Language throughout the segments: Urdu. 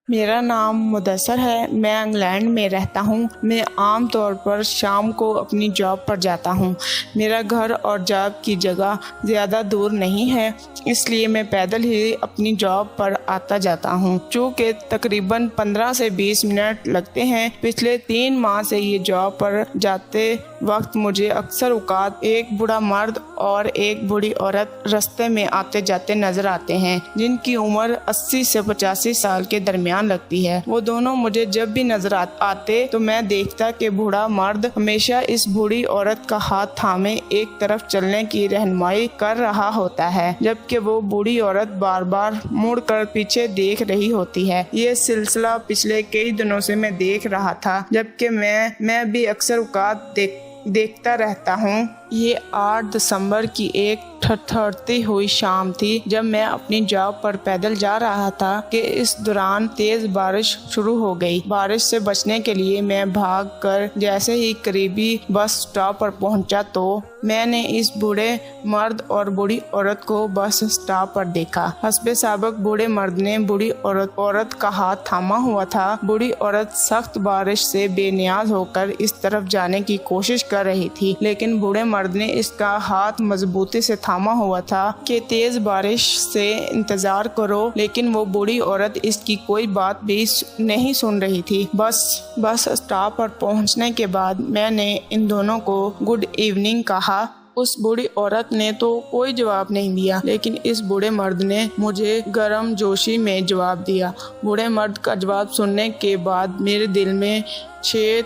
میرا نام مدثر ہے، میں انگلینڈ میں رہتا ہوں۔ میں عام طور پر شام کو اپنی جاب پر جاتا ہوں۔ میرا گھر اور جاب کی جگہ زیادہ دور نہیں ہے، اس لیے میں پیدل ہی اپنی جاب پر آتا جاتا ہوں، چونکہ تقریباً 15 سے 20 منٹ لگتے ہیں۔ پچھلے 3 ماہ سے یہ جاب پر جاتے وقت مجھے اکثر اوقات ایک بوڑھا مرد اور ایک بوڑھی عورت راستے میں آتے جاتے نظر آتے ہیں، جن کی عمر 80 سے 85 سال کے درمیان لگتی ہے۔ وہ دونوں مجھے جب بھی نظر آتے تو میں دیکھتا کہ بوڑھا مرد ہمیشہ اس بوڑھی عورت کا ہاتھ تھامے ایک طرف چلنے کی رہنمائی کر رہا ہوتا ہے، جبکہ وہ بوڑھی عورت بار بار مڑ کر پیچھے دیکھ رہی ہوتی ہے۔ یہ سلسلہ پچھلے کئی دنوں سے میں دیکھ رہا تھا، جبکہ میں بھی اکثر اوقات دیکھتا رہتا ہوں۔ یہ 8 دسمبر کی ایک تھرتھرتی ہوئی شام تھی جب میں اپنی جاب پر پیدل جا رہا تھا کہ اس دوران تیز بارش شروع ہو گئی۔ بارش سے بچنے کے لیے میں بھاگ کر جیسے ہی قریبی بس اسٹاپ پر پہنچا تو میں نے اس بوڑھے مرد اور بوڑھی عورت کو بس اسٹاپ پر دیکھا۔ حسب سابق بوڑھے مرد نے بوڑھی عورت کا ہاتھ تھاما ہوا تھا۔ بوڑھی عورت سخت بارش سے بے نیاز ہو کر اس طرف جانے کی کوشش کر رہی تھی، لیکن بوڑھے مرد نے اس کا ہاتھ مضبوطی سے تھاما ہوا تھا کہ تیز بارش سے انتظار کرو، لیکن وہ بوڑھی عورت اس کی کوئی بات بھی نہیں سن رہی تھی۔ بس اسٹاپ پر پہنچنے کے بعد میں نے ان دونوں کو گڈ ایوننگ کہا۔ اس بوڑھی عورت نے تو کوئی جواب نہیں دیا، لیکن اس بوڑھے مرد نے مجھے گرم جوشی میں جواب دیا۔ بوڑھے مرد کا جواب سننے کے بعد میرے دل میں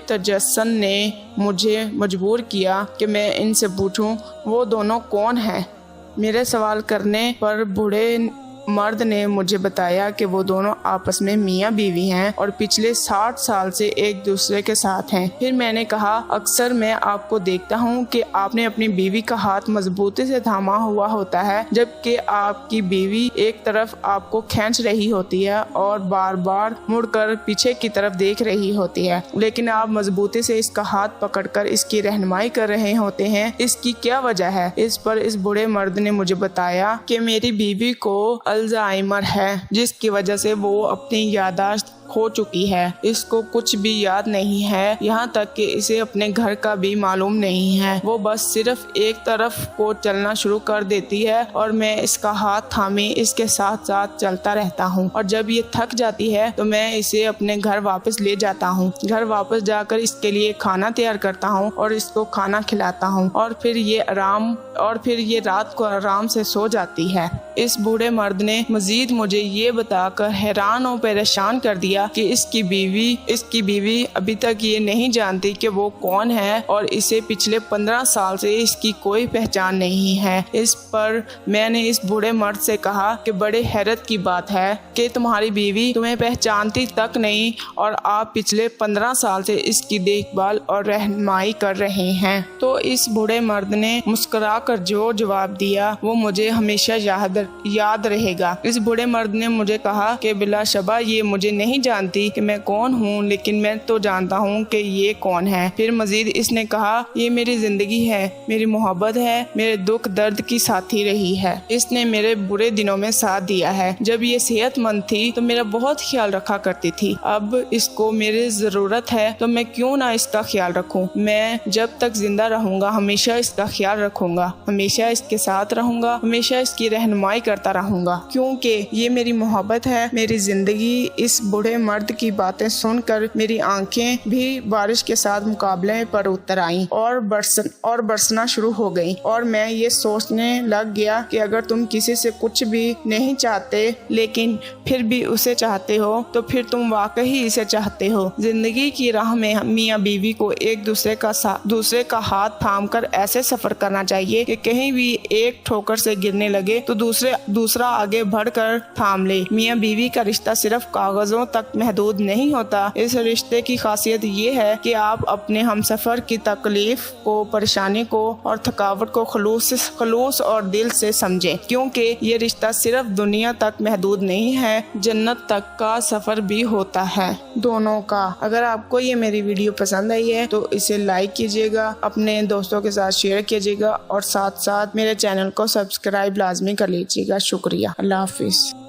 تجسس نے مجھے مجبور کیا کہ میں ان سے پوچھوں وہ دونوں کون ہیں۔ میرے سوال کرنے پر بوڑھے مرد نے مجھے بتایا کہ وہ دونوں آپس میں میاں بیوی ہیں اور پچھلے 60 سال سے ایک دوسرے کے ساتھ ہیں۔ پھر میں نے کہا، اکثر میں آپ کو دیکھتا ہوں کہ آپ نے اپنی بیوی کا ہاتھ مضبوطی سے تھاما ہوا ہوتا ہے، جبکہ آپ کی بیوی ایک طرف آپ کو کھینچ رہی ہوتی ہے اور بار بار مڑ کر پیچھے کی طرف دیکھ رہی ہوتی ہے، لیکن آپ مضبوطی سے اس کا ہاتھ پکڑ کر اس کی رہنمائی کر رہے ہوتے ہیں۔ اس کی کیا وجہ ہے؟ اس پر اس بوڑھے مرد نے مجھے بتایا کہ میری بیوی کو الزائمر ہے، جس کی وجہ سے وہ اپنی یادداشت کھو چکی ہے۔ اس کو کچھ بھی یاد نہیں ہے، یہاں تک کہ اسے اپنے گھر کا بھی معلوم نہیں ہے۔ وہ بس صرف ایک طرف کو چلنا شروع کر دیتی ہے اور میں اس کا ہاتھ تھامے اس کے ساتھ ساتھ چلتا رہتا ہوں، اور جب یہ تھک جاتی ہے تو میں اسے اپنے گھر واپس لے جاتا ہوں۔ گھر واپس جا کر اس کے لیے کھانا تیار کرتا ہوں اور اس کو کھانا کھلاتا ہوں، اور پھر یہ رات کو آرام سے سو جاتی ہے۔ اس بوڑھے مرد نے مزید مجھے یہ بتا کر حیران و پریشان کر دیا کہ اس کی بیوی ابھی تک یہ نہیں جانتی کہ وہ کون ہے، اور اسے پچھلے 15 سال سے اس کی کوئی پہچان نہیں ہے۔ اس پر میں نے اس بوڑھے مرد سے کہا کہ بڑے حیرت کی بات ہے کہ تمہاری بیوی تمہیں پہچانتی تک نہیں، اور آپ پچھلے 15 سال سے اس کی دیکھ بھال اور رہنمائی کر رہے ہیں۔ تو اس بوڑھے مرد نے مسکرا کر جو جواب دیا وہ مجھے ہمیشہ یاد رہے گا۔ اس بوڑھے مرد نے مجھے کہا کہ بلا شبہ یہ مجھے نہیں جانتی کہ میں کون ہوں، لیکن میں تو جانتا ہوں کہ یہ کون ہے۔ پھر مزید اس نے کہا، یہ میری زندگی ہے، میری محبت ہے، میرے دکھ درد کی ساتھی رہی ہے۔ اس نے میرے برے دنوں میں ساتھ دیا ہے۔ جب یہ صحت مند تھی تو میرا بہت خیال رکھا کرتی تھی۔ اب اس کو میری ضرورت ہے تو میں کیوں نہ اس کا خیال رکھوں۔ میں جب تک زندہ رہوں گا ہمیشہ اس کا خیال رکھوں گا، ہمیشہ اس کے ساتھ رہوں گا، ہمیشہ اس کی رہنمائی کرتا رہوں گا، کیونکہ یہ میری محبت ہے، میری زندگی۔ اس بوڑھے مرد کی باتیں سن کر میری آنکھیں بھی بارش کے ساتھ مقابلے پر اتر آئیں اور برسنا شروع ہو گئیں، اور میں یہ سوچنے لگ گیا کہ اگر تم کسی سے کچھ بھی نہیں چاہتے لیکن پھر بھی اسے چاہتے ہو تو پھر تم واقعی اسے چاہتے ہو۔ زندگی کی راہ میں میاں بیوی کو ایک دوسرے کا ہاتھ تھام کر ایسے سفر کرنا چاہیے کہ کہیں بھی ایک ٹھوکر سے گرنے لگے تو دوسرا آگے بڑھ کر تھام لے۔ میاں بیوی کا رشتہ صرف کاغذوں تک محدود نہیں ہوتا۔ اس رشتے کی خاصیت یہ ہے کہ آپ اپنے ہمسفر کی تکلیف کو، پریشانی کو اور تھکاوٹ کو خلوص اور دل سے سمجھیں، کیونکہ یہ رشتہ صرف دنیا تک محدود نہیں ہے، جنت تک کا سفر بھی ہوتا ہے دونوں کا۔ اگر آپ کو یہ میری ویڈیو پسند آئی ہے تو اسے لائک کیجیے گا، اپنے دوستوں کے ساتھ شیئر کیجیے گا، اور ساتھ ساتھ میرے چینل کو سبسکرائب لازمی کر لیجیے گا۔ شکریہ۔ اللہ حافظ۔